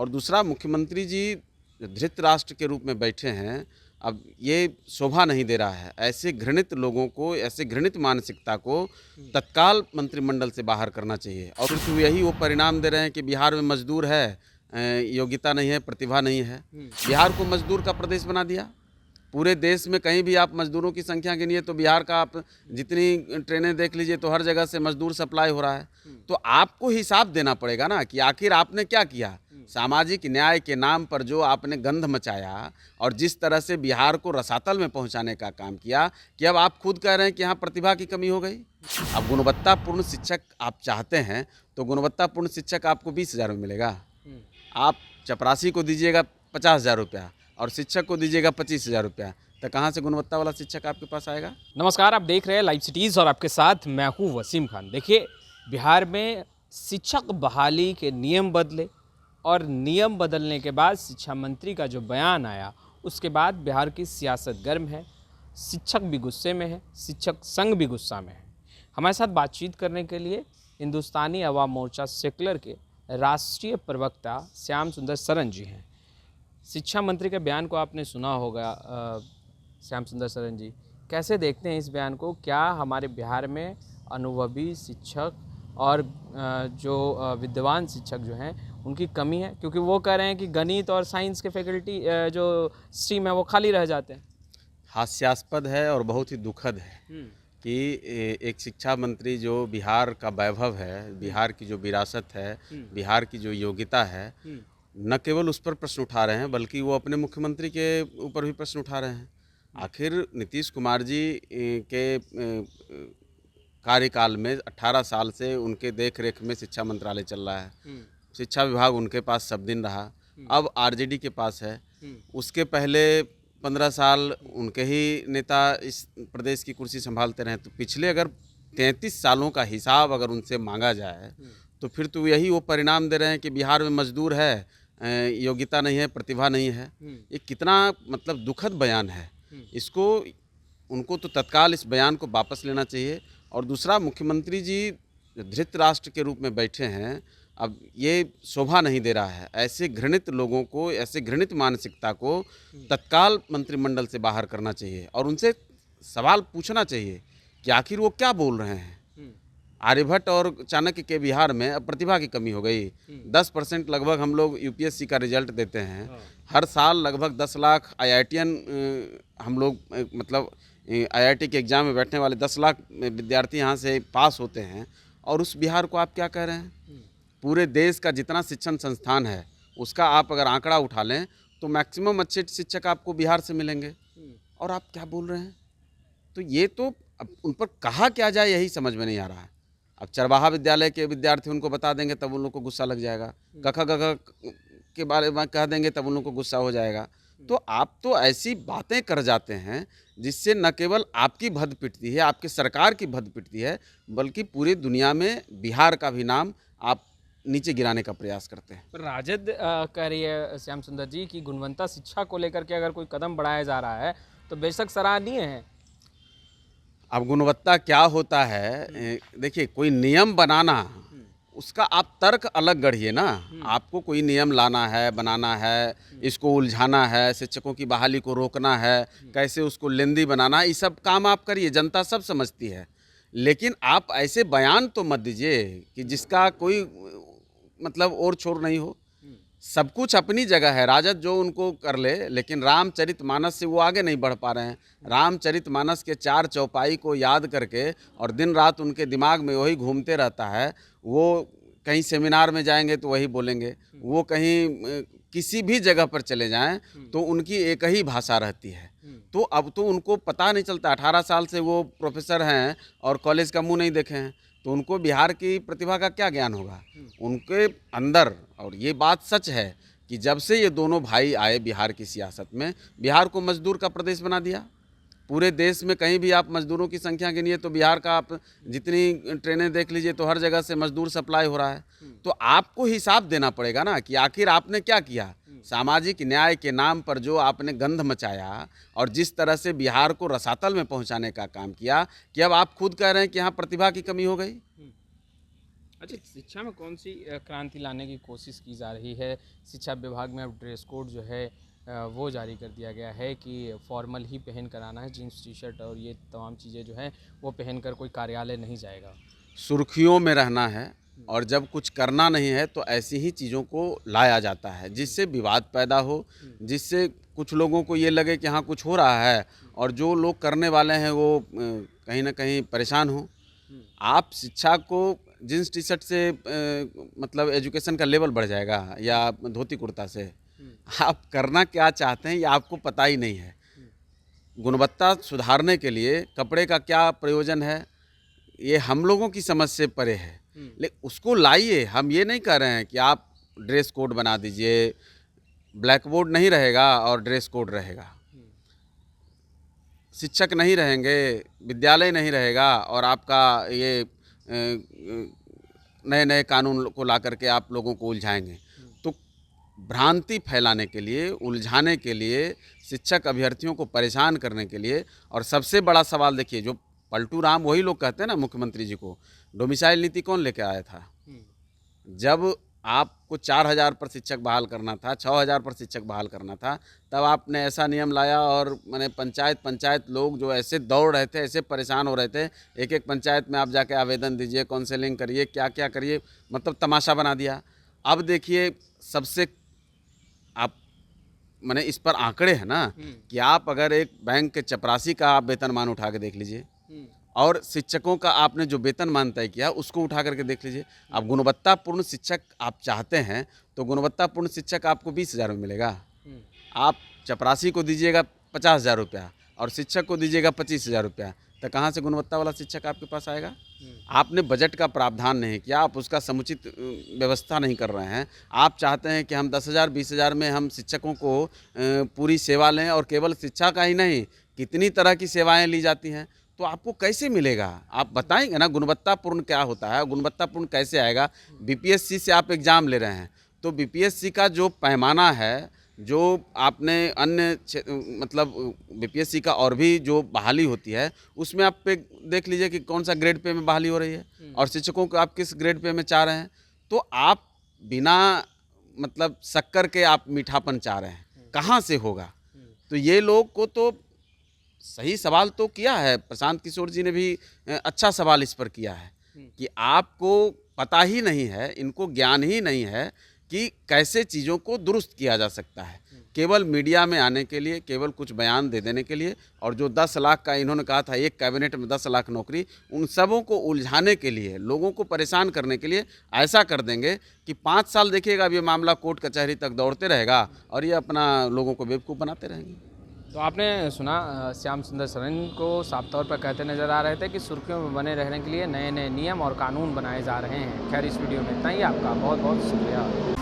और दूसरा, मुख्यमंत्री जी धृतराष्ट्र के रूप में बैठे हैं। अब ये शोभा नहीं दे रहा है। ऐसे घृणित लोगों को, ऐसे घृणित मानसिकता को तत्काल मंत्रिमंडल से बाहर करना चाहिए। और फिर तो यही वो परिणाम दे रहे हैं कि बिहार में मजदूर है, योग्यता नहीं है, प्रतिभा नहीं है। बिहार को मजदूर का प्रदेश बना दिया। पूरे देश में कहीं भी आप मजदूरों की संख्या गिनिए तो बिहार का आप जितनी ट्रेनें देख लीजिए तो हर जगह से मजदूर सप्लाई हो रहा है। तो आपको हिसाब देना पड़ेगा ना कि आखिर आपने क्या किया। सामाजिक न्याय के नाम पर जो आपने गंध मचाया और जिस तरह से बिहार को रसातल में पहुंचाने का काम किया, कि अब आप खुद कह रहे हैं कि यहाँ प्रतिभा की कमी हो गई। अब गुणवत्तापूर्ण शिक्षक आप चाहते हैं तो गुणवत्तापूर्ण शिक्षक आपको 20,000 में मिलेगा। आप चपरासी को दीजिएगा 50,000 रुपया और शिक्षक को दीजिएगा 25,000 रुपया, तो कहाँ से गुणवत्ता वाला शिक्षक आपके पास आएगा। नमस्कार, आप देख रहे हैं लाइव सिटीज़ और आपके साथ मैं हूँ वसीम खान। देखिए, बिहार में शिक्षक बहाली के नियम बदले और नियम बदलने के बाद शिक्षा मंत्री का जो बयान आया, उसके बाद बिहार की सियासत गर्म है। शिक्षक भी गुस्से में है, शिक्षक संघ भी गुस्सा में है। हमारे साथ बातचीत करने के लिए हिंदुस्तानी अवाम मोर्चा सेकुलर के राष्ट्रीय प्रवक्ता श्याम सुंदर सरन जी हैं। शिक्षा मंत्री के बयान को आपने सुना होगा। श्याम सुंदर सरन जी, कैसे देखते हैं इस बयान को? क्या हमारे बिहार में अनुभवी शिक्षक और जो विद्वान शिक्षक जो हैं उनकी कमी है? क्योंकि वो कह रहे हैं कि गणित और साइंस के फैकल्टी जो स्ट्रीम है वो खाली रह जाते हैं। हास्यास्पद है और बहुत ही दुखद है कि एक शिक्षा मंत्री जो बिहार का वैभव है, बिहार की जो विरासत है, बिहार की जो योग्यता है, न केवल उस पर प्रश्न उठा रहे हैं बल्कि वो अपने मुख्यमंत्री के ऊपर भी प्रश्न उठा रहे हैं। आखिर नीतीश कुमार जी के कार्यकाल में 18 साल से उनके देख रेख में शिक्षा मंत्रालय चल रहा है। शिक्षा विभाग उनके पास सब दिन रहा, अब आरजेडी के पास है। उसके पहले 15 साल उनके ही नेता इस प्रदेश की कुर्सी संभालते रहे। तो पिछले अगर 33 सालों का हिसाब अगर उनसे मांगा जाए तो फिर तो यही वो परिणाम दे रहे हैं कि बिहार में मजदूर है, योग्यता नहीं है, प्रतिभा नहीं है। ये कितना मतलब दुखद बयान है। इसको उनको तो तत्काल इस बयान को वापस लेना चाहिए। और दूसरा, मुख्यमंत्री जी धृतराष्ट्र के रूप में बैठे हैं। अब ये शोभा नहीं दे रहा है। ऐसे घृणित लोगों को, ऐसे घृणित मानसिकता को तत्काल मंत्रिमंडल से बाहर करना चाहिए और उनसे सवाल पूछना चाहिए कि आखिर वो क्या बोल रहे हैं। आर्यभट्ट और चाणक्य के बिहार में अब प्रतिभा की कमी हो गई। 10% लगभग हम लोग यूपीएससी का रिजल्ट देते हैं। हर साल लगभग 10 लाख IITian हम लोग मतलब IIT के एग्ज़ाम में बैठने वाले 10 लाख विद्यार्थी यहाँ से पास होते हैं। और उस बिहार को आप क्या कह रहे हैं? पूरे देश का जितना शिक्षण संस्थान है उसका आप अगर आंकड़ा उठा लें तो मैक्सिमम अच्छे शिक्षक आपको बिहार से मिलेंगे। और आप क्या बोल रहे हैं? तो ये तो अब उन पर कहा क्या जाए यही समझ में नहीं आ रहा है। अब चरवाहा विद्यालय के विद्यार्थी उनको बता देंगे तब उन लोग को गुस्सा लग जाएगा। कखा गखा के बारे में कह देंगे तब उन लोग को गुस्सा हो जाएगा। तो आप तो ऐसी बातें कर जाते हैं जिससे न केवल आपकी भद्द पिटती है, आपकी सरकार की भद्द पिटती है, बल्कि पूरी दुनिया में बिहार का भी नाम आप नीचे गिराने का प्रयास करते हैं। पर राजद कह रही है श्याम सुंदर जी की गुणवत्ता शिक्षा को लेकर के अगर कोई कदम बढ़ाया जा रहा है तो बेशक सराहनीय है। अब गुणवत्ता क्या होता है, देखिए, कोई नियम बनाना उसका आप तर्क अलग गढ़िए ना। आपको कोई नियम लाना है, बनाना है, इसको उलझाना है, शिक्षकों की बहाली को रोकना है, कैसे उसको लेंदी बनाना, ये सब काम आप करिए, जनता सब समझती है। लेकिन आप ऐसे बयान तो मत दीजिए कि जिसका कोई मतलब और छोर नहीं हो। सब कुछ अपनी जगह है, राजद जो उनको कर ले, लेकिन रामचरितमानस से वो आगे नहीं बढ़ पा रहे हैं। रामचरितमानस के 4 चौपाई को याद करके और दिन रात उनके दिमाग में वही घूमते रहता है। वो कहीं सेमिनार में जाएंगे तो वही बोलेंगे, वो कहीं किसी भी जगह पर चले जाएं तो उनकी एक ही भाषा रहती है। तो अब तो उनको पता नहीं चलता। 18 साल से वो प्रोफेसर हैं और कॉलेज का मुंह नहीं देखे हैं, तो उनको बिहार की प्रतिभा का क्या ज्ञान होगा उनके अंदर। और ये बात सच है कि जब से ये दोनों भाई आए बिहार की सियासत में, बिहार को मजदूर का प्रदेश बना दिया। पूरे देश में कहीं भी आप मजदूरों की संख्या गिनिए तो बिहार का आप जितनी ट्रेनें देख लीजिए तो हर जगह से मजदूर सप्लाई हो रहा है। तो आपको हिसाब देना पड़ेगा ना कि आखिर आपने क्या किया। सामाजिक न्याय के नाम पर जो आपने गंध मचाया और जिस तरह से बिहार को रसातल में पहुंचाने का काम किया, कि अब आप खुद कह रहे हैं कि यहाँ प्रतिभा की कमी हो गई। अच्छा, शिक्षा में कौन सी क्रांति लाने की कोशिश की जा रही है? शिक्षा विभाग में अब ड्रेस कोड जो है वो जारी कर दिया गया है कि फॉर्मल ही पहन कर आना है, जीन्स टी शर्ट और ये तमाम चीज़ें जो हैं वो पहन कर कोई कार्यालय नहीं जाएगा। सुर्खियों में रहना है और जब कुछ करना नहीं है तो ऐसी ही चीज़ों को लाया जाता है जिससे विवाद पैदा हो, जिससे कुछ लोगों को ये लगे कि हाँ कुछ हो रहा है और जो लोग करने वाले हैं वो कहीं ना कहीं परेशान हो। आप शिक्षा को जींस टी शर्ट से मतलब एजुकेशन का लेवल बढ़ जाएगा या धोती कुर्ता से? आप करना क्या चाहते हैं ये आपको पता ही नहीं है। गुणवत्ता सुधारने के लिए कपड़े का क्या प्रयोजन है ये हम लोगों की समझ से परे है, लेकिन उसको लाइए। हम ये नहीं कह रहे हैं कि आप ड्रेस कोड बना दीजिए, ब्लैक बोर्ड नहीं रहेगा और ड्रेस कोड रहेगा, शिक्षक नहीं रहेंगे, विद्यालय नहीं रहेगा और आपका ये नए नए कानून को ला करके आप लोगों को उलझाएंगे। तो भ्रांति फैलाने के लिए, उलझाने के लिए, शिक्षक अभ्यर्थियों को परेशान करने के लिए। और सबसे बड़ा सवाल देखिए, जो पलटू राम वही लोग कहते हैं ना मुख्यमंत्री जी को, डोमिसाइल नीति कौन लेके आया था? जब आपको 4,000 पर शिक्षक बहाल करना था, 6,000 पर शिक्षक बहाल करना था, तब आपने ऐसा नियम लाया और मैंने पंचायत लोग जो ऐसे दौड़ रहे थे, ऐसे परेशान हो रहे थे, एक एक पंचायत में आप जाके आवेदन दीजिए, काउंसलिंग करिए, क्या क्या करिए, मतलब तमाशा बना दिया। अब देखिए सबसे आप मैंने इस पर आंकड़े हैं ना कि आप अगर एक बैंक के चपरासी का आप वेतनमान उठा के देख लीजिए और शिक्षकों का आपने जो वेतनमान तय किया उसको उठा करके देख लीजिए। अब गुणवत्तापूर्ण शिक्षक आप चाहते हैं तो गुणवत्तापूर्ण शिक्षक आपको 20,000 में मिलेगा। आप चपरासी को दीजिएगा 50,000 रुपया और शिक्षक को दीजिएगा 25,000 रुपया, तो कहाँ से गुणवत्ता वाला शिक्षक आपके पास आएगा? आपने बजट का प्रावधान नहीं किया, आप उसका समुचित व्यवस्था नहीं कर रहे हैं। आप चाहते हैं कि हम 10,000 20,000 में हम शिक्षकों को पूरी सेवा लें और केवल शिक्षा का ही नहीं, कितनी तरह की सेवाएं ली जाती हैं, तो आपको कैसे मिलेगा? आप बताएंगे ना गुणवत्तापूर्ण क्या होता है, गुणवत्तापूर्ण कैसे आएगा? बीपीएससी से आप एग्ज़ाम ले रहे हैं तो बीपीएससी का जो पैमाना है, जो आपने अन्य मतलब बीपीएससी का और भी जो बहाली होती है उसमें आप पे देख लीजिए कि कौन सा ग्रेड पे में बहाली हो रही है और शिक्षकों को आप किस ग्रेड पे में चाह रहे हैं। तो आप बिना मतलब शक्कर के आप मीठापन चाह रहे हैं, कहाँ से होगा? तो ये लोग को तो सही सवाल तो किया है, प्रशांत किशोर जी ने भी अच्छा सवाल इस पर किया है कि आपको पता ही नहीं है, इनको ज्ञान ही नहीं है कि कैसे चीज़ों को दुरुस्त किया जा सकता है। केवल मीडिया में आने के लिए, केवल कुछ बयान दे देने के लिए, और जो 10 लाख का इन्होंने कहा था एक कैबिनेट में 10 लाख नौकरी, उन सबों को उलझाने के लिए, लोगों को परेशान करने के लिए ऐसा कर देंगे कि 5 साल देखिएगा अब ये मामला कोर्ट कचहरी तक दौड़ते रहेगा और ये अपना लोगों को बेवकूफ़ बनाते रहेंगे। तो आपने सुना श्याम सुंदर सोरेन को साफ तौर पर कहते नज़र आ रहे थे कि सुर्खियों में बने रहने के लिए नए नए नियम और कानून बनाए जा रहे हैं। खैर, इस वीडियो में इतना ही। आपका बहुत बहुत शुक्रिया।